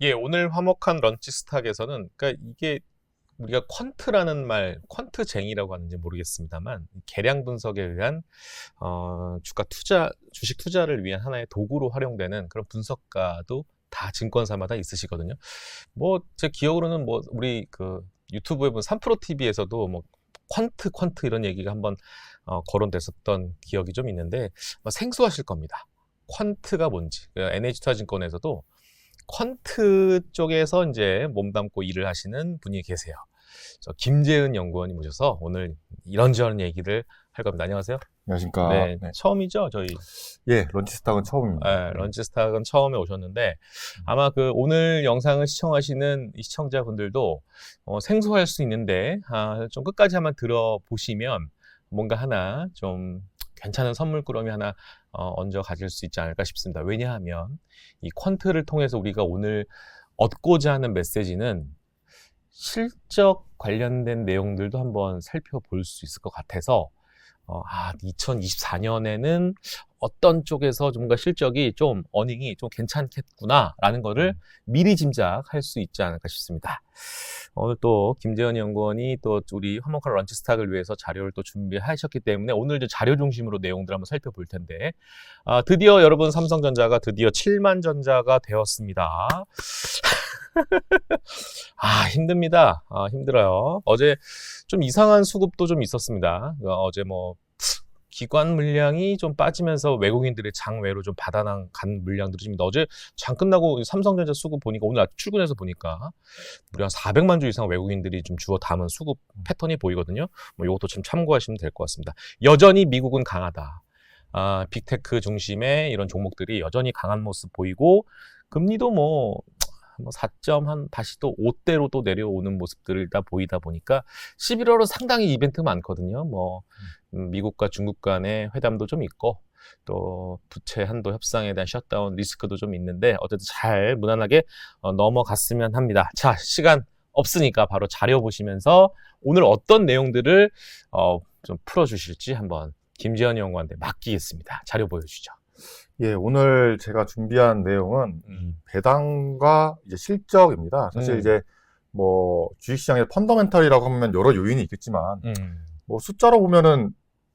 예, 오늘 화목한 런치 스탁에서는 그러니까 이게 우리가 퀀트라는 말, 퀀트쟁이라고 하는지 모르겠습니다만 계량 분석에 의한 주식 투자를 위한 하나의 도구로 활용되는 그런 분석가도 다 증권사마다 있으시거든요. 뭐 제 기억으로는 뭐 우리 그 유튜브에 본 3프로 TV에서도 뭐 퀀트 이런 얘기가 한번 거론됐었던 기억이 좀 있는데 아마 생소하실 겁니다. 퀀트가 뭔지. NH투자증권에서도 퀀트 쪽에서 이제 몸담고 일을 하시는 분이 계세요. 김재은 연구원이 모셔서 오늘 이런저런 얘기를 할 겁니다. 안녕하세요. 안녕하십니까. 네, 처음이죠, 저희. 예, 런치스탁은 처음입니다. 네, 런치스탁은 처음에 오셨는데 아마 그 오늘 영상을 시청하시는 이 시청자분들도 생소할 수 있는데 좀 끝까지 한번 들어보시면 뭔가 하나 좀 괜찮은 선물꾸러미 하나 얹어 가질 수 있지 않을까 싶습니다. 왜냐하면 이 퀀트를 통해서 우리가 오늘 얻고자 하는 메시지는 실적 관련된 내용들도 한번 살펴볼 수 있을 것 같아서 2024년에는 어떤 쪽에서 뭔가 실적이 좀 어닝이 좀 괜찮겠구나라는 거를 미리 짐작할 수 있지 않을까 싶습니다. 오늘 또 김재현 연구원이 또 우리 화목한 런치 스탁을 위해서 자료를 또 준비하셨기 때문에 오늘 이제 자료 중심으로 내용들 한번 살펴볼 텐데 드디어 여러분 삼성전자가 드디어 7만 전자가 되었습니다. 힘듭니다. 힘들어요. 어제 좀 이상한 수급도 좀 있었습니다. 어제 뭐 기관 물량이 좀 빠지면서 외국인들의 장외로 좀 받아간 물량들이 좀 있는데 어제 장 끝나고 삼성전자 수급 보니까 오늘 출근해서 보니까 무려 한 400만 주 이상 외국인들이 좀 주워 담은 수급 패턴이 보이거든요. 뭐 이것도 좀 참고하시면 될 것 같습니다. 여전히 미국은 강하다. 빅테크 중심의 이런 종목들이 여전히 강한 모습 보이고 금리도 뭐 4점 다시 또 5대로 또 내려오는 모습들을 다 보이다 보니까 11월은 상당히 이벤트 많거든요. 미국과 중국 간의 회담도 좀 있고 또 부채 한도 협상에 대한 셧다운 리스크도 좀 있는데 어쨌든 잘 무난하게 넘어갔으면 합니다. 자, 시간 없으니까 바로 자료 보시면서 오늘 어떤 내용들을 좀 풀어주실지 한번 김지현 연구원한테 맡기겠습니다. 자료 보여주시죠. 예, 오늘 제가 준비한 내용은 배당과 이제 실적입니다. 사실 이제 뭐 주식시장의 펀더멘털이라고 하면 여러 요인이 있겠지만 뭐 숫자로 보면은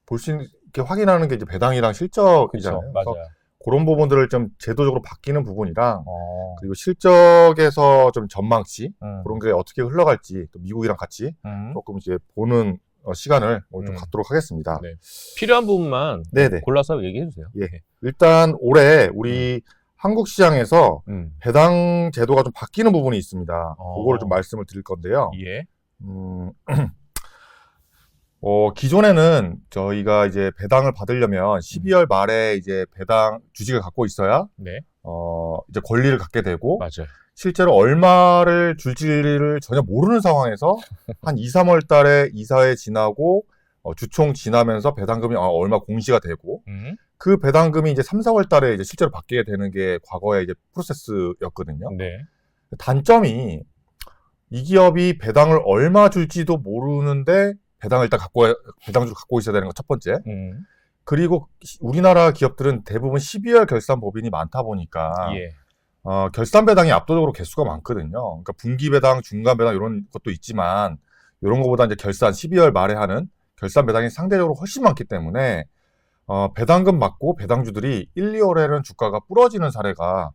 볼 수 있게 확인하는 게 이제 배당이랑 실적이잖아요. 그렇죠, 맞아요. 그런 부분들을 좀 제도적으로 바뀌는 부분이랑 그리고 실적에서 좀 전망치 그런 게 어떻게 흘러갈지 또 미국이랑 같이 조금 이제 보는 시간을 좀 갖도록 하겠습니다. 네. 필요한 부분만 네네. 골라서 얘기해 주세요. 예. 일단 올해 우리 한국 시장에서 배당 제도가 좀 바뀌는 부분이 있습니다. 그거를 좀 말씀을 드릴 건데요. 예. 기존에는 저희가 이제 배당을 받으려면 12월 말에 이제 배당 주식을 갖고 있어야 네. 이제 권리를 갖게 되고 맞아요. 실제로 얼마를 줄지를 전혀 모르는 상황에서 한 2, 3월 달에 이사회 지나고 주총 지나면서 배당금이 얼마 공시가 되고 그 배당금이 이제 3, 4월 달에 이제 실제로 받게 되는 게 과거의 이제 프로세스였거든요. 네. 단점이 이 기업이 배당을 얼마 줄지도 모르는데 배당을 일단 배당주를 갖고 있어야 되는 거 첫 번째. 그리고 우리나라 기업들은 대부분 12월 결산 법인이 많다 보니까 예. 결산 배당이 압도적으로 개수가 많거든요. 그러니까 분기 배당, 중간 배당 이런 것도 있지만 이런 것보다 이제 결산 12월 말에 하는 결산 배당이 상대적으로 훨씬 많기 때문에 배당금 받고 배당주들이 1, 2월에는 주가가 부러지는 사례가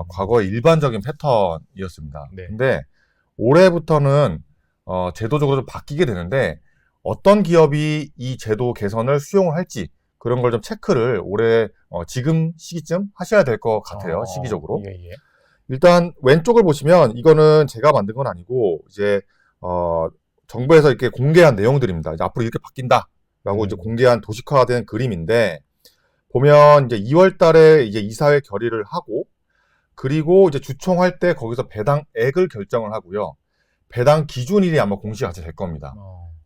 과거의 일반적인 패턴이었습니다. 네. 근데 올해부터는 제도적으로 좀 바뀌게 되는데 어떤 기업이 이 제도 개선을 수용을 할지 그런 걸 좀 체크를 올해 지금 시기쯤 하셔야 될 것 같아요. 시기적으로. 예. 일단 왼쪽을 보시면 이거는 제가 만든 건 아니고 이제 정부에서 이렇게 공개한 내용들입니다. 이제 앞으로 이렇게 바뀐다라고 이제 공개한 도식화된 그림인데 보면 이제 2월 달에 이제 이사회 결의를 하고 그리고 이제 주총할 때 거기서 배당액을 결정을 하고요. 배당 기준일이 아마 공시가 같이 될 겁니다.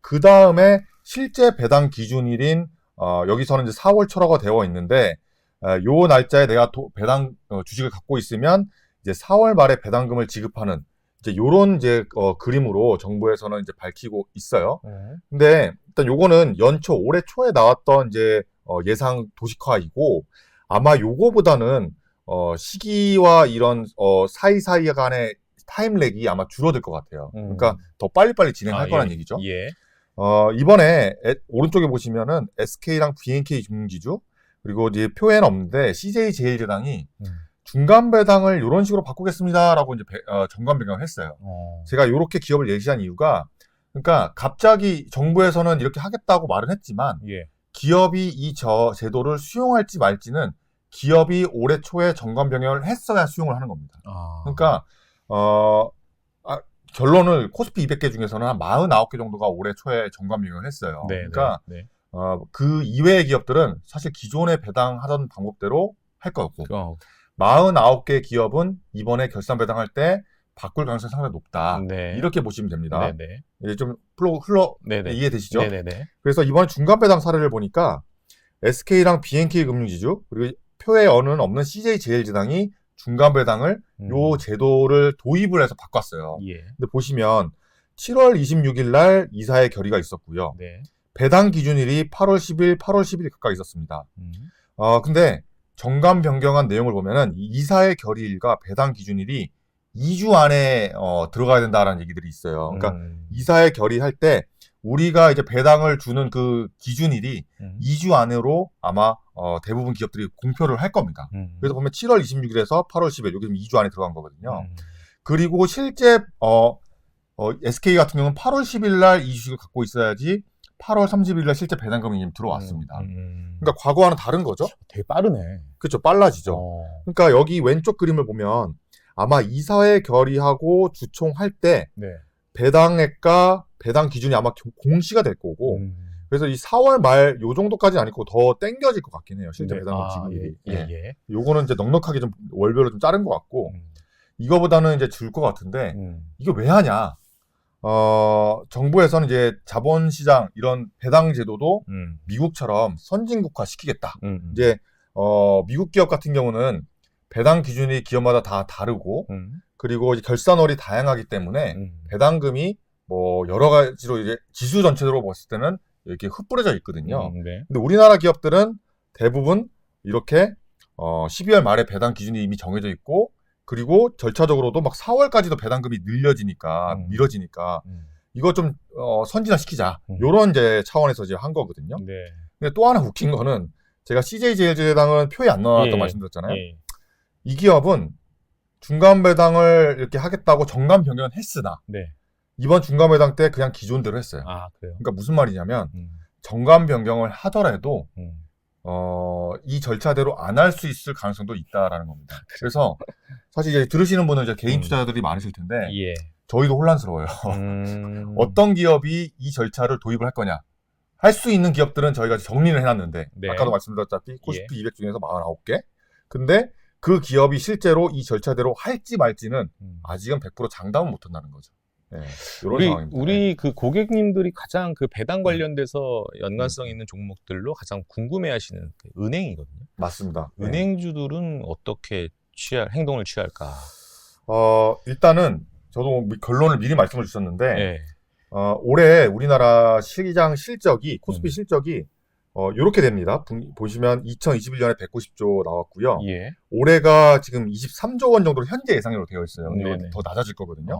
그 다음에 실제 배당 기준일인 여기서는 이제 4월 초라고 되어 있는데 요 날짜에 내가 배당 주식을 갖고 있으면 이제 4월 말에 배당금을 지급하는 이제 요런 이제 그림으로 정부에서는 이제 밝히고 있어요. 근데 일단 요거는 연초 올해 초에 나왔던 이제 예상 도식화이고 아마 요거보다는 시기와 이런 사이사이 간의 타임렉이 아마 줄어들 것 같아요. 그러니까 더 빨리빨리 진행할 거란 얘기죠. 예. 이번에 오른쪽에 보시면은 SK랑 BNK 금융지주 그리고 이제 표에는 없는데 CJ제일제당이 중간 배당을 이런 식으로 바꾸겠습니다라고 이제 정관 배경을 했어요. 제가 이렇게 기업을 예시한 이유가 그러니까 갑자기 정부에서는 이렇게 하겠다고 말은 했지만 예. 기업이 이 제도를 수용할지 말지는 기업이 올해 초에 정관 변경을 했어야 수용을 하는 겁니다. 그러니까 결론을 코스피 200개 중에서는 한 49개 정도가 올해 초에 정관 변경을 했어요. 네, 그러니까 네, 네. 그 이외의 기업들은 사실 기존에 배당하던 방법대로 할 거였고 49개 기업은 이번에 결산 배당할 때 바꿀 가능성이 상당히 높다. 네. 이렇게 보시면 됩니다. 네. 이제 좀 네네. 이해되시죠? 네네네. 그래서 이번 중간 배당 사례를 보니까 SK랑 BNK 금융지주 그리고 표에 어는 없는 CJ제일제당이 중간 배당을 요 제도를 도입을 해서 바꿨어요. 예. 근데 보시면 7월 26일 날 이사회 결의가 있었고요. 네. 배당 기준일이 8월 10일, 8월 10일 각각 있었습니다. 근데 정관 변경한 내용을 보면은 이사회 결의일과 배당 기준일이 2주 안에 들어가야 된다라는 얘기들이 있어요. 그러니까 이사회 결의할 때 우리가 이제 배당을 주는 그 기준일이 2주 안으로 아마 대부분 기업들이 공표를 할 겁니다. 그래서 보면 7월 26일에서 8월 10일 여기 2주 안에 들어간 거거든요. 그리고 실제 SK 같은 경우는 8월 10일 날 이 주식을 갖고 있어야지 8월 30일 날 실제 배당금이 들어왔습니다. 그러니까 과거와는 다른 거죠. 되게 빠르네. 그렇죠. 빨라지죠. 그러니까 여기 왼쪽 그림을 보면 아마 이사회 결의하고 주총할 때 네. 배당액과 배당 기준이 아마 공시가 될 거고 그래서 이 4월 말 요 정도까지는 아니고 더 땡겨질 것 같긴 해요. 실제 네. 배당금 지급이. 예. 요거는 이제 넉넉하게 좀 월별로 좀 자른 것 같고 이거보다는 이제 줄 것 같은데 이게 왜 하냐? 정부에서는 이제 자본시장 이런 배당 제도도 미국처럼 선진국화 시키겠다. 이제 미국 기업 같은 경우는 배당 기준이 기업마다 다 다르고 그리고 이제 결산월이 다양하기 때문에 배당금이 뭐 여러 가지로 이제 지수 전체적으로 봤을 때는 이렇게 흩뿌려져 있거든요. 네. 근데 우리나라 기업들은 대부분 이렇게 12월 말에 배당 기준이 이미 정해져 있고 그리고 절차적으로도 막 4월까지도 배당금이 늘려지니까 미뤄지니까 이거 좀 선진화시키자. 요런 이제 차원에서 이제 한 거거든요. 네. 근데 또 하나 웃긴 거는 제가 CJ제일제당은 표에 안 넣어놨다고 말씀드렸잖아요. 예. 이 기업은 중간 배당을 이렇게 하겠다고 정관 변경은 했으나 네. 이번 중간 배당 때 그냥 기존대로 했어요. 아, 그래요? 그러니까 무슨 말이냐면 정관 변경을 하더라도 이 절차대로 안 할 수 있을 가능성도 있다라는 겁니다. 그래서 사실 이제 들으시는 분은 이제 개인 투자자들이 많으실 텐데 예. 저희도 혼란스러워요. 어떤 기업이 이 절차를 도입을 할 거냐? 할 수 있는 기업들은 저희가 정리를 해놨는데 네. 아까도 말씀드렸다시피 코스피 200 중에서 49개. 근데 그 기업이 실제로 이 절차대로 할지 말지는 아직은 100% 장담은 못한다는 거죠. 네, 이런 상황입니다. 우리 그 고객님들이 가장 그 배당 관련돼서 연관성 있는 종목들로 가장 궁금해하시는 그 은행이거든요. 맞습니다. 은행주들은 어떻게 행동을 취할까? 일단은 저도 결론을 미리 말씀을 주셨는데 네. 올해 우리나라 시장 실적이 코스피 실적이 이렇게 됩니다. 보시면 2021년에 190조 나왔고요. 예. 올해가 지금 23조 원 정도로 현재 예상으로 되어 있어요. 근데 네네. 더 낮아질 거거든요.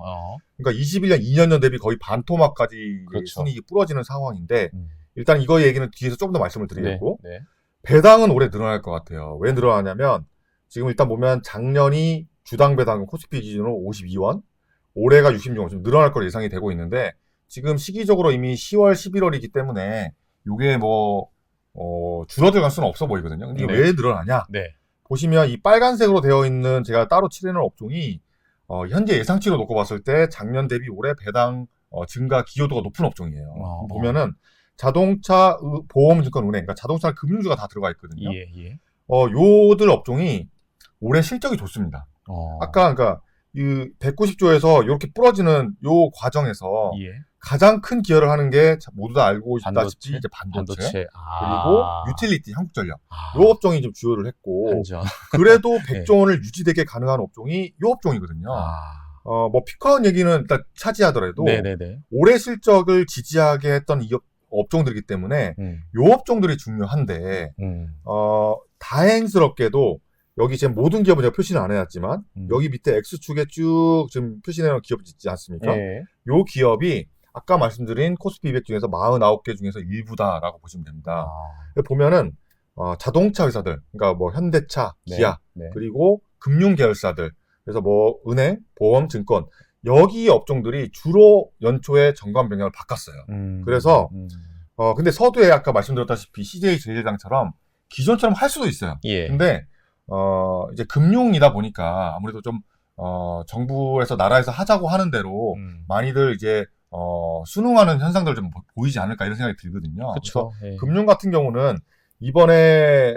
그러니까 21년 2년 전 대비 거의 반토막까지 그렇죠. 순이익이 부러지는 상황인데 일단 이거 얘기는 뒤에서 조금 더 말씀을 드리겠고 네. 배당은 올해 늘어날 것 같아요. 왜 늘어나냐면 지금 일단 보면 작년이 주당 배당은 코스피 기준으로 52원, 올해가 66원 좀 늘어날 걸 예상이 되고 있는데 지금 시기적으로 이미 10월, 11월이기 때문에 이게 뭐 줄어들 가능성은 없어 보이거든요. 근데 이게 왜 늘어나냐? 네. 보시면 이 빨간색으로 되어 있는 제가 따로 칠해놓은 업종이 현재 예상치로 놓고 봤을 때 작년 대비 올해 배당 증가 기여도가 높은 업종이에요. 보면은 자동차, 보험증권은행, 그러니까 자동차 금융주가 다 들어가 있거든요. 예. 요들 업종이 올해 실적이 좋습니다. 아까 그러니까 이 190조에서 이렇게 부러지는 요 과정에서 가장 큰 기여를 하는 게 모두 다 알고 있다시피 이제 반도체. 그리고 유틸리티, 한국전력. 요 업종이 좀 주요를 했고 한전. 그래도 100조 원을 유지되게 가능한 업종이 요 업종이거든요. 뭐 피커원 얘기는 일단 차지하더라도 네네네. 올해 실적을 지지하게 했던 이 업종들이기 때문에 요 업종들이 중요한데 다행스럽게도 여기 지금 모든 기업은 제가 표시는 안 해놨지만 여기 밑에 X축에 쭉 지금 표시해놓은 기업이 있지 않습니까? 예. 요 기업이 아까 말씀드린 코스피 200 중에서 49개 중에서 일부다라고 보시면 됩니다. 보면은 자동차 회사들, 그러니까 뭐 현대차, 기아, 네. 그리고 금융 계열사들, 그래서 뭐 은행, 보험, 증권 여기 업종들이 주로 연초에 정관 변경을 바꿨어요. 그래서 근데 서두에 아까 말씀드렸다시피 CJ 제일장처럼 기존처럼 할 수도 있어요. 예. 근데 이제 금융이다 보니까 아무래도 좀 정부에서 나라에서 하자고 하는 대로 많이들 이제 순응하는 현상들 좀 보이지 않을까 이런 생각이 들거든요. 그렇죠. 그래서 금융 같은 경우는 이번에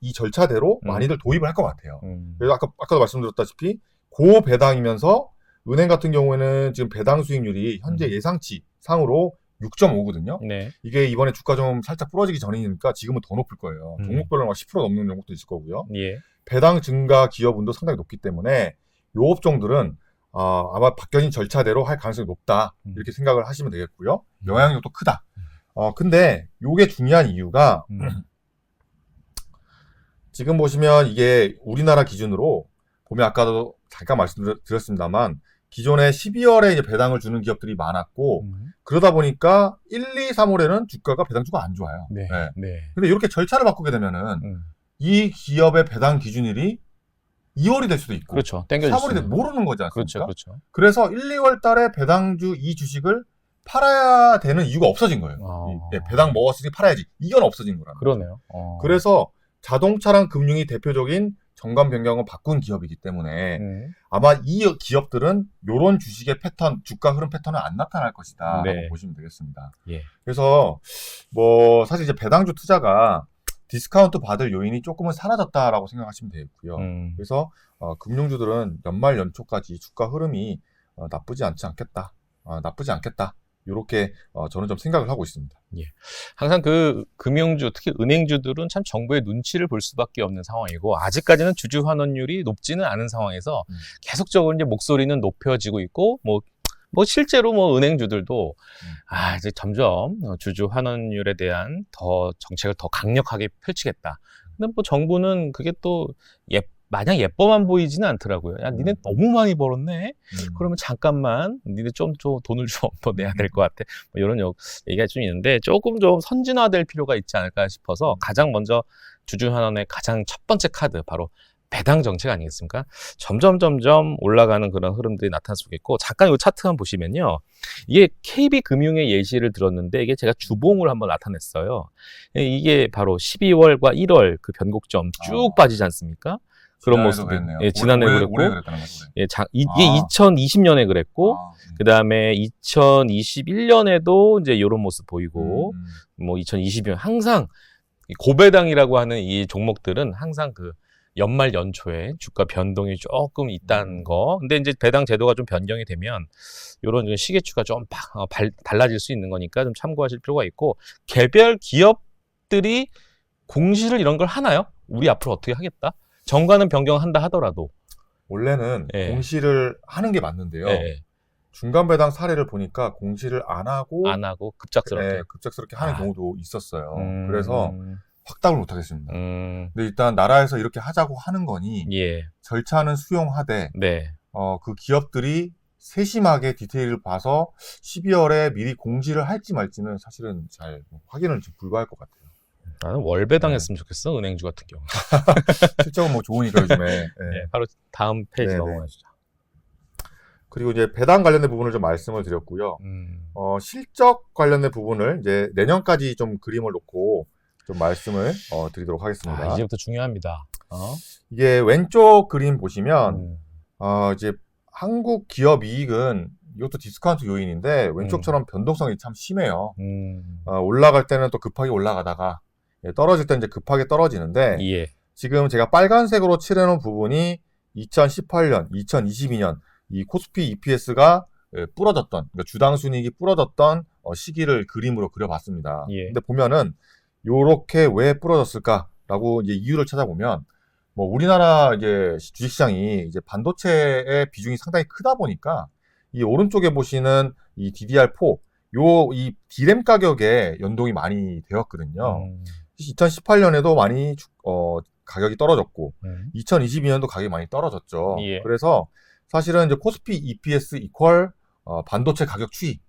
이 절차대로 많이들 도입을 할 것 같아요. 그래서 아까도 말씀드렸다시피 고배당이면서 은행 같은 경우에는 지금 배당 수익률이 현재 예상치 상으로 6.5거든요. 네. 이게 이번에 주가 좀 살짝 부러지기 전이니까 지금은 더 높을 거예요. 종목별로 막 10% 넘는 종목도 있을 거고요. 예. 배당 증가 기여분도 상당히 높기 때문에 요 업종들은 아마 바뀌어진 절차대로 할 가능성이 높다 이렇게 생각을 하시면 되겠고요. 영향력도 크다. 근데 요게 중요한 이유가 지금 보시면 이게 우리나라 기준으로 보면 아까도 잠깐 말씀드렸습니다만 기존에 12월에 이제 배당을 주는 기업들이 많았고 그러다 보니까 1, 2, 3월에는 주가가 배당주가 안 좋아요. 네. 네. 네. 근데 이렇게 절차를 바꾸게 되면은 이 기업의 배당 기준일이 2월이 될 수도 있고 그렇죠. 땡겨질 3월이 될 모르는 거지 않습니까? 그렇죠. 그래서 1, 2월 달에 배당주 이 주식을 팔아야 되는 이유가 없어진 거예요. 배당 먹었으니 팔아야지. 이건 없어진 거라는 그러네요. 그래서 자동차랑 금융이 대표적인 정관 변경을 바꾼 기업이기 때문에 아마 이 기업들은 이런 주식의 패턴, 주가 흐름 패턴은 안 나타날 것이다 라고 보시면 되겠습니다. 예. 그래서 뭐 사실 이제 배당주 투자가 디스카운트 받을 요인이 조금은 사라졌다라고 생각하시면 되겠고요. 그래서 금융주들은 연말 연초까지 주가 흐름이 나쁘지 않겠다. 이렇게 저는 좀 생각을 하고 있습니다. 예. 항상 그 금융주, 특히 은행주들은 참 정부의 눈치를 볼 수밖에 없는 상황이고 아직까지는 주주 환원율이 높지는 않은 상황에서 계속적으로 이제 목소리는 높여지고 있고 뭐 실제로 뭐 은행주들도 이제 점점 주주 환원율에 대한 정책을 더 강력하게 펼치겠다. 근데 뭐 정부는 그게 또 마냥 예뻐만 보이지는 않더라고요. 야, 니네 너무 많이 벌었네? 그러면 잠깐만, 니네 좀 돈을 좀 더 내야 될 것 같아. 뭐 이런 얘기가 좀 있는데, 조금 좀 선진화될 필요가 있지 않을까 싶어서, 가장 먼저 주주환원의 가장 첫 번째 카드, 바로 배당 정책 아니겠습니까? 점점 올라가는 그런 흐름들이 나타날 수 있겠고, 잠깐 이 차트 한번 보시면요. 이게 KB금융의 예시를 들었는데, 이게 제가 주봉을 한번 나타냈어요. 이게 바로 12월과 1월 그 변곡점 쭉 빠지지 않습니까? 그런 모습이 지난해 그랬고, 이게 2020년에 그랬고, 그 다음에 2021년에도 이제 이런 모습 보이고, 뭐 2022년 항상 고배당이라고 하는 이 종목들은 항상 그 연말 연초에 주가 변동이 조금 있다는 거. 근데 이제 배당 제도가 좀 변경이 되면 이런 시계추가 좀 달라질 수 있는 거니까 좀 참고하실 필요가 있고, 개별 기업들이 공시를 이런 걸 하나요? 우리 앞으로 어떻게 하겠다? 정관은 변경한다 하더라도 원래는 공시를 하는 게 맞는데요. 중간 배당 사례를 보니까 공시를 안 하고 급작스럽게 하는 경우도 있었어요. 그래서 확답을 못 하겠습니다. 근데 일단 나라에서 이렇게 하자고 하는 거니 절차는 수용하되 그 기업들이 세심하게 디테일을 봐서 12월에 미리 공시를 할지 말지는 사실은 잘 확인을 좀 불가할 것 같아요. 나는 월배당 했으면 좋겠어, 은행주 같은 경우. 실적은 뭐 좋으니까 요즘에. 바로 다음 페이지 넘어가시죠. 그리고 이제 배당 관련된 부분을 좀 말씀을 드렸고요. 실적 관련된 부분을 이제 내년까지 좀 그림을 놓고 좀 말씀을 드리도록 하겠습니다. 이제부터 중요합니다. 이게 왼쪽 그림 보시면 이제 한국 기업 이익은 이것도 디스카운트 요인인데 왼쪽처럼 변동성이 참 심해요. 올라갈 때는 또 급하게 올라가다가 떨어질 때는 이제 급하게 떨어지는데 지금 제가 빨간색으로 칠해놓은 부분이 2018년, 2022년 이 코스피 EPS가 부러졌던, 그러니까 주당 순이익이 부러졌던 시기를 그림으로 그려봤습니다. 근데 보면은 요렇게 왜 부러졌을까라고 이제 이유를 찾아보면 뭐 우리나라 이제 주식시장이 이제 반도체의 비중이 상당히 크다 보니까 이 오른쪽에 보시는 이 DDR4 이 D램 가격에 연동이 많이 되었거든요. 2018년에도 많이 가격이 떨어졌고 嗯 2022년도 가격이 많이 떨어졌죠. 예. 그래서 사실은 이제 코스피 EPS 이퀄 반도체 가격 추이.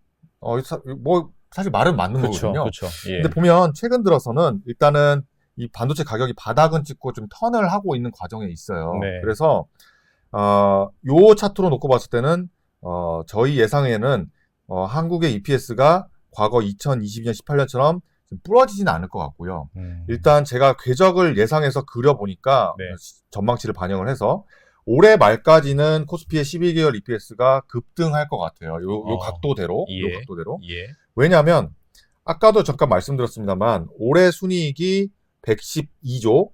뭐 사실 말은 맞는 그렇죠, 거거든요. 그렇죠. 예. 근데 보면 최근 들어서는 일단은 이 반도체 가격이 바닥은 찍고 좀 턴을 하고 있는 과정에 있어요. 네. 그래서 요 차트로 놓고 봤을 때는 저희 예상에는 한국의 EPS가 과거 2022년, 18년처럼 부러지지는 않을 것 같고요. 일단 제가 궤적을 예상해서 그려보니까 네. 전망치를 반영을 해서 올해 말까지는 코스피의 12개월 EPS가 급등할 것 같아요. 요 각도대로. 예. 요 각도대로. 예. 왜냐하면 아까도 잠깐 말씀드렸습니다만 올해 순이익이 112조,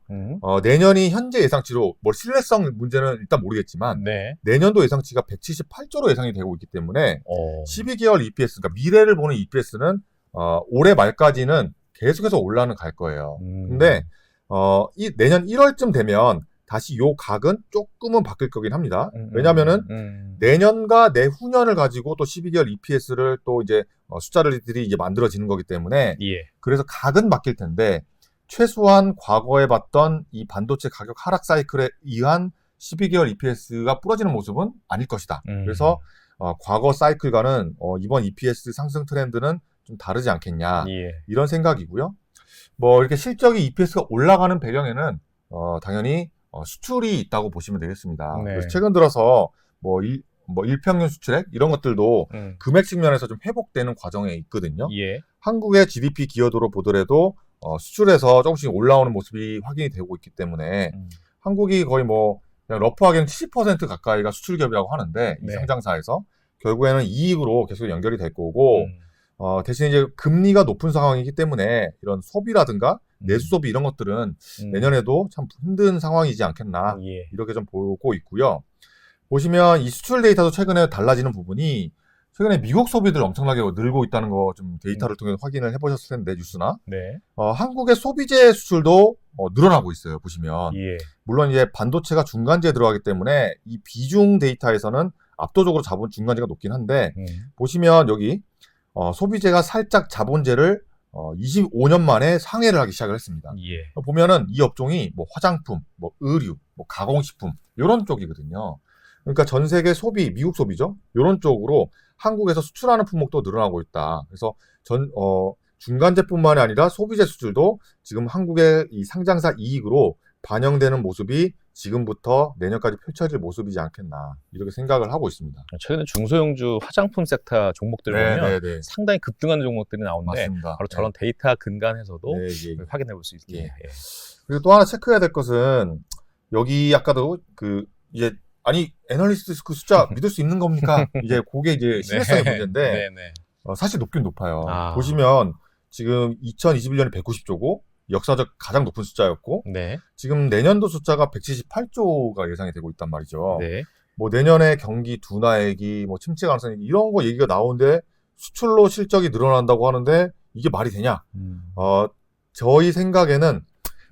내년이 현재 예상치로 뭐 신뢰성 문제는 일단 모르겠지만 네. 내년도 예상치가 178조로 예상이 되고 있기 때문에 12개월 EPS, 그러니까 미래를 보는 EPS는 올해 말까지는 계속해서 올라는 갈 거예요. 근데 이 내년 1월쯤 되면 다시 요 각은 조금은 바뀔 거긴 합니다. 왜냐면은 내년과 내후년을 가지고 또 12개월 EPS를 또 이제 숫자들이 이제 만들어지는 거기 때문에 예. 그래서 각은 바뀔 텐데 최소한 과거에 봤던 이 반도체 가격 하락 사이클에 의한 12개월 EPS가 부러지는 모습은 아닐 것이다. 그래서 과거 사이클과는 이번 EPS 상승 트렌드는 좀 다르지 않겠냐. 예. 이런 생각이고요. 뭐 이렇게 실적이 EPS가 올라가는 배경에는 당연히 수출이 있다고 보시면 되겠습니다. 네. 그래서 최근 들어서 뭐 일평균 수출액 이런 것들도 금액 측면에서 좀 회복되는 과정에 있거든요. 예. 한국의 GDP 기여도로 보더라도 수출에서 조금씩 올라오는 모습이 확인이 되고 있기 때문에 한국이 거의 뭐 그냥 러프하게는 70% 가까이가 수출 기업이라고 하는데 이 네. 상장사에서 결국에는 이익으로 계속 연결이 될 거고 대신 이제 금리가 높은 상황이기 때문에 이런 소비라든가 내수 소비 이런 것들은 내년에도 참 힘든 상황이지 않겠나 예. 이렇게 좀 보고 있고요. 보시면 이 수출 데이터도 최근에 달라지는 부분이 최근에 미국 소비들 엄청나게 늘고 있다는 거 좀 데이터를 통해 확인을 해보셨을 텐데 뉴스나 네. 한국의 소비재 수출도 늘어나고 있어요. 보시면 예. 물론 이제 반도체가 중간재에 들어가기 때문에 이 비중 데이터에서는 압도적으로 중간재가 높긴 한데 보시면 여기 소비재가 살짝 자본재를 25년 만에 상회를 하기 시작을 했습니다. 예. 보면은 이 업종이 뭐 화장품, 뭐 의류, 뭐 가공식품 이런 쪽이거든요. 그러니까 전 세계 소비, 미국 소비죠. 이런 쪽으로 한국에서 수출하는 품목도 늘어나고 있다. 그래서 중간재뿐만이 아니라 소비재 수출도 지금 한국의 이 상장사 이익으로 반영되는 모습이 지금부터 내년까지 펼쳐질 모습이지 않겠나 이렇게 생각을 하고 있습니다. 최근에 중소형주 화장품 섹터 종목들 보면 네. 상당히 급등하는 종목들이 나오는데 맞습니다. 바로 저런 데이터 근간에서도 네, 예. 확인해 볼 수 있겠네요. 예. 예. 그리고 또 하나 체크해야 될 것은 여기 아까도 이제 아니 애널리스트 그 숫자 믿을 수 있는 겁니까? 이제 그게 이제 신뢰성의 문제인데 네, 네. 사실 높긴 높아요. 아. 보시면 지금 2021년에 190조고 역사적 가장 높은 숫자였고 네. 지금 내년도 숫자가 178조가 예상이 되고 있단 말이죠. 네. 뭐 내년에 경기 둔화액이 뭐 침체 가능성이 이런 거 얘기가 나오는데 수출로 실적이 늘어난다고 하는데 이게 말이 되냐? 저희 생각에는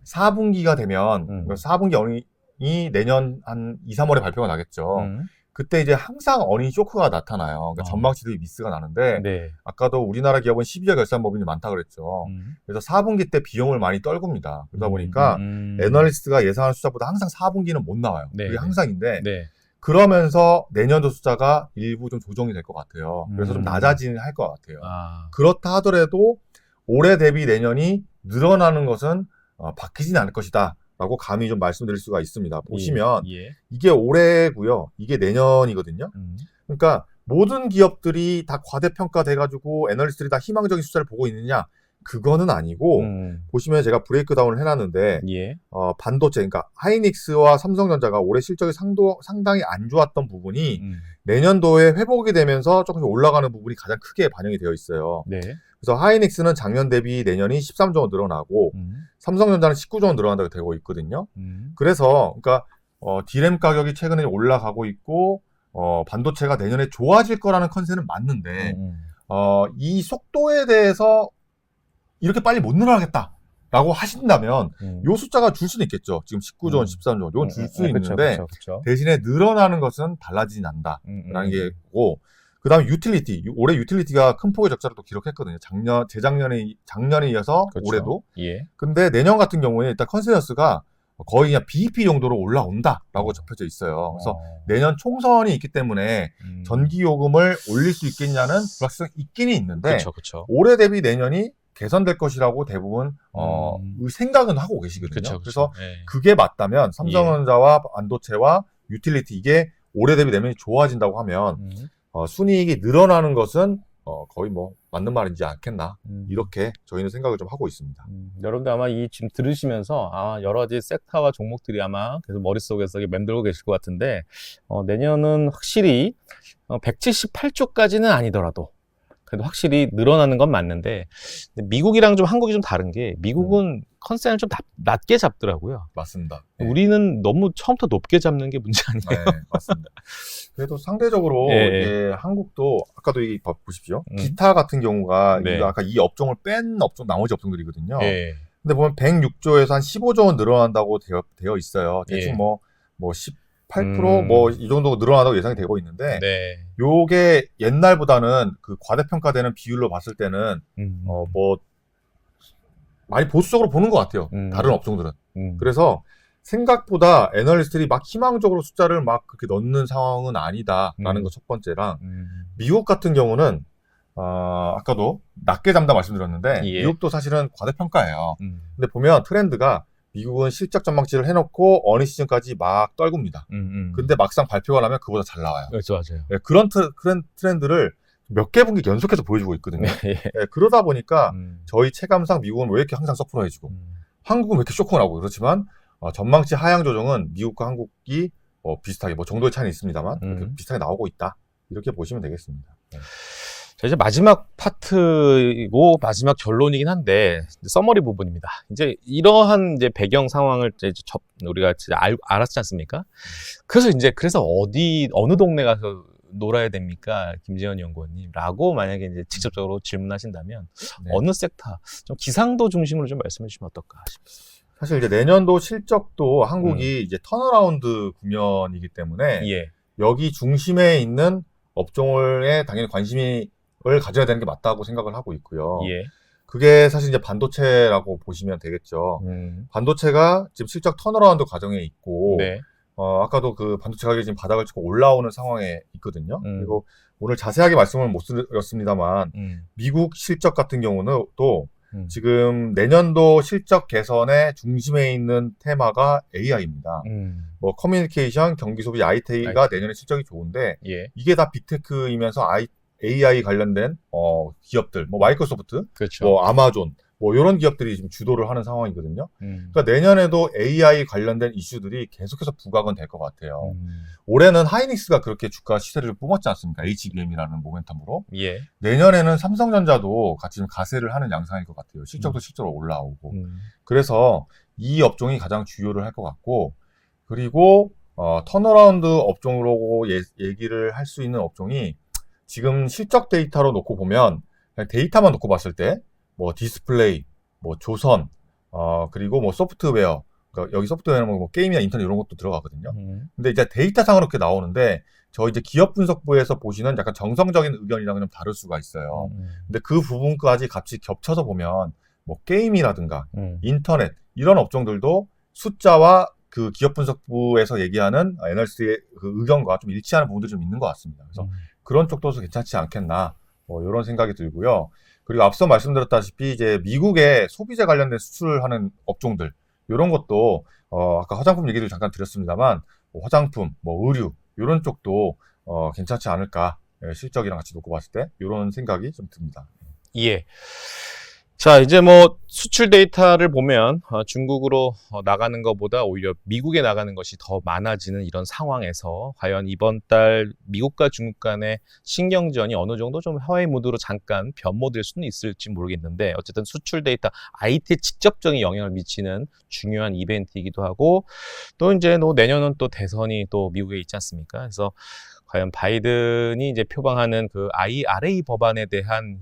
4분기가 되면 4분기 어닝이 내년 한 2, 3월에 발표가 나겠죠. 그때 이제 항상 어닝 쇼크가 나타나요. 그러니까 전망치들이 미스가 나는데 네. 아까도 우리나라 기업은 12월 결산법인이 많다 그랬죠. 그래서 4분기 때 비용을 많이 떨굽니다. 그러다 보니까 애널리스트가 예상하는 숫자보다 항상 4분기는 못 나와요. 네. 그게 항상인데 네. 그러면서 내년도 숫자가 일부 좀 조정이 될 것 같아요. 그래서 좀 낮아지는 할 것 같아요. 그렇다 하더라도 올해 대비 내년이 늘어나는 것은 바뀌진 않을 것이다. 라고 감히 좀 말씀드릴 수가 있습니다. 보시면 예. 이게 올해고요. 이게 내년이거든요. 그러니까 모든 기업들이 다 과대평가돼가지고 애널리스트들이 다 희망적인 숫자를 보고 있느냐? 그거는 아니고 보시면 제가 브레이크다운을 해놨는데 예. 반도체, 그러니까 하이닉스와 삼성전자가 올해 실적이 상당히 안 좋았던 부분이 내년도에 회복이 되면서 조금씩 올라가는 부분이 가장 크게 반영이 되어 있어요. 네. 그래서 하이닉스는 작년 대비 내년이 13조 원 늘어나고 삼성전자는 19조 원 늘어난다고 되고 있거든요. 그래서 그러니까 D램 가격이 최근에 올라가고 있고 반도체가 내년에 좋아질 거라는 컨셉은 맞는데 이 속도에 대해서 이렇게 빨리 못 늘어나겠다라고 하신다면 요 숫자가 줄 수는 있겠죠. 지금 19조 원, 13조 원 이건 줄 수 있는데 그쵸. 대신에 늘어나는 것은 달라지진 않는다라는 게고 그다음에 유틸리티 올해 유틸리티가 큰 폭의 적자를 또 기록했거든요. 작년에 이어서 그렇죠. 올해도. 예. 근데 내년 같은 경우에 일단 컨센서스가 거의 그냥 BEP 정도로 올라온다라고 접혀져 있어요. 그래서 내년 총선이 있기 때문에 전기요금을 올릴 수 있겠냐는 불확실성이 있기는 있는데 그렇죠, 그렇죠. 올해 대비 내년이 개선될 것이라고 대부분 생각은 하고 계시거든요. 그쵸, 그래서 예. 그게 맞다면 삼성전자와 반도체와 유틸리티 이게 올해 대비 내년이 좋아진다고 하면 순이익이 늘어나는 것은 거의 뭐 맞는 말인지 않겠나 이렇게 저희는 생각을 좀 하고 있습니다. 여러분들 아마 이 지금 들으시면서 여러 가지 섹터와 종목들이 아마 계속 머릿속에서 맴돌고 계실 것 같은데 내년은 확실히 178조까지는 아니더라도 그래도 확실히 늘어나는 건 맞는데 미국이랑 좀 한국이 좀 다른 게 미국은 컨센을 좀 낮게 잡더라고요. 맞습니다. 우리는 너무 처음부터 높게 잡는 게 문제 아니에요? 네, 맞습니다. 그래도 상대적으로 이제 한국도 아까도 이 보십시오. 기타 같은 경우가 아까 이 업종을 뺀 업종 나머지 업종들이거든요. 근데 보면 106조에서 한 15조 원 늘어난다고 되어 있어요. 대충 뭐 18% 뭐 이 정도 늘어난다고 예상이 되고 있는데 요게 옛날보다는 그 과대평가되는 비율로 봤을 때는 뭐 많이 보수적으로 보는 것 같아요. 다른 업종들은. 그래서 생각보다 애널리스트들이 막 희망적으로 숫자를 막 그렇게 넣는 상황은 아니다라는 거 첫 번째랑 미국 같은 경우는 아까도 낮게 잡다 말씀드렸는데 미국도 사실은 과대평가예요. 근데 보면 트렌드가 미국은 실적 전망치를 해놓고 어느 시즌까지 막 떨굽니다. 근데 막상 발표가 나면 그보다 잘 나와요. 그렇죠, 맞아요. 네, 그런 트렌드를 몇 개 분기 연속해서 보여주고 있거든요. 네, 그러다 보니까 저희 체감상 미국은 왜 이렇게 항상 서프라이즈고 한국은 왜 이렇게 쇼크가 나고 그렇지만 전망치 하향 조정은 미국과 한국이 비슷하게 뭐 정도의 차이는 있습니다만 비슷하게 나오고 있다. 이렇게 보시면 되겠습니다. 네. 자, 이제 마지막 파트이고 마지막 결론이긴 한데 서머리 부분입니다. 이제 이러한 이제 배경 상황을 이제 우리가 진짜 알았지 않습니까? 그래서 어느 동네 가서 놀아야 됩니까, 김지현 연구원님?라고 만약에 이제 직접적으로 질문하신다면 어느 섹터, 좀 기상도 중심으로 좀 말씀해 주시면 어떨까 싶습니다. 사실 이제 내년도 실적도 한국이 이제 턴어라운드 국면이기 때문에 여기 중심에 있는 업종에 당연히 관심을 가져야 되는 게 맞다고 생각을 하고 있고요. 그게 사실 이제 반도체라고 보시면 되겠죠. 반도체가 지금 실적 턴어라운드 과정에 있고, 아까도 그 반도체 가격이 지금 바닥을 치고 올라오는 상황에 있거든요. 그리고 오늘 자세하게 말씀을 못 드렸습니다만, 미국 실적 같은 경우는 또 지금 내년도 실적 개선의 중심에 있는 테마가 AI입니다. 뭐 커뮤니케이션, 경기소비, IT가 내년에 실적이 좋은데 이게 다 빅테크이면서 AI 관련된 기업들, 뭐 마이크로소프트, 뭐 아마존, 뭐 이런 기업들이 지금 주도를 하는 상황이거든요. 그러니까 내년에도 AI 관련된 이슈들이 계속해서 부각은 될 것 같아요. 올해는 하이닉스가 그렇게 주가 시세를 뿜었지 않습니까? HBM이라는 모멘텀으로. 내년에는 삼성전자도 같이 좀 가세를 하는 양상일 것 같아요. 실적도 실적으로 올라오고. 그래서 이 업종이 가장 주요를 할 것 같고, 그리고 턴어라운드 업종으로 얘기를 할 수 있는 업종이 지금 실적 데이터로 놓고 보면 그냥 데이터만 놓고 봤을 때 뭐 디스플레이, 뭐 조선, 그리고 뭐 소프트웨어, 그러니까 여기 소프트웨어는 뭐 게임이나 인터넷 이런 것도 들어가거든요. 근데 이제 데이터상으로 그렇게 나오는데 저 이제 기업 분석부에서 보시는 약간 정성적인 의견이랑은 좀 다를 수가 있어요. 근데 그 부분까지 같이 겹쳐서 보면 뭐 게임이라든가 인터넷 이런 업종들도 숫자와 그 기업 분석부에서 얘기하는 애널리스트의 그 의견과 좀 일치하는 부분들이 좀 있는 것 같습니다. 그래서 그런 쪽도 괜찮지 않겠나, 뭐 이런 생각이 들고요. 그리고 앞서 말씀드렸다시피 이제 미국의 소비재 관련된 수출을 하는 업종들 이런 것도 아까 화장품 얘기도 잠깐 드렸습니다만 뭐 화장품, 뭐 의류 이런 쪽도 괜찮지 않을까, 실적이랑 같이 놓고 봤을 때 이런 생각이 좀 듭니다. 자, 이제 뭐 수출 데이터를 보면 중국으로 나가는 것보다 오히려 미국에 나가는 것이 더 많아지는 이런 상황에서 과연 이번 달 미국과 중국 간의 신경전이 어느 정도 좀 화해 무드로 잠깐 변모될 수는 있을지 모르겠는데, 어쨌든 수출 데이터 IT에 직접적인 영향을 미치는 중요한 이벤트이기도 하고, 또 이제 내년은 또 대선이 또 미국에 있지 않습니까? 그래서 과연 바이든이 이제 표방하는 그 IRA 법안에 대한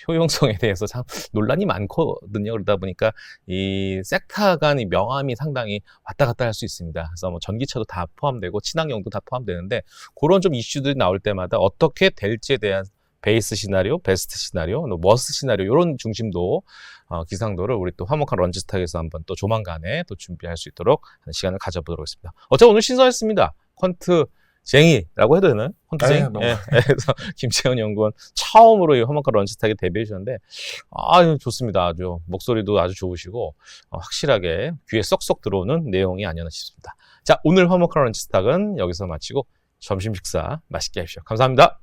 효용성에 대해서 참 논란이 많거든요. 그러다 보니까 이 섹터 간의 명암이 상당히 왔다 갔다 할 수 있습니다. 그래서 뭐 전기차도 다 포함되고 친환경도 다 포함되는데 그런 좀 이슈들이 나올 때마다 어떻게 될지에 대한 베이스 시나리오, 베스트 시나리오, 워스트 시나리오 이런 중심도 기상도를 우리 또 화목한 런치스탁에서 한번 또 조만간에 또 준비할 수 있도록 하는 시간을 가져보도록 하겠습니다. 어차피 오늘 신선했습니다. 퀀트 쟁이라고 해도 되나요? 퀀트쟁이? 네, 너무. 예. 그래서 김채원 연구원 처음으로 이 화목한 런치스탁에 데뷔해 주셨는데 좋습니다. 아주 목소리도 아주 좋으시고 확실하게 귀에 쏙쏙 들어오는 내용이 아니었나 싶습니다. 자, 오늘 화목한 런치스탁은 여기서 마치고 점심 식사 맛있게 하십시오. 감사합니다.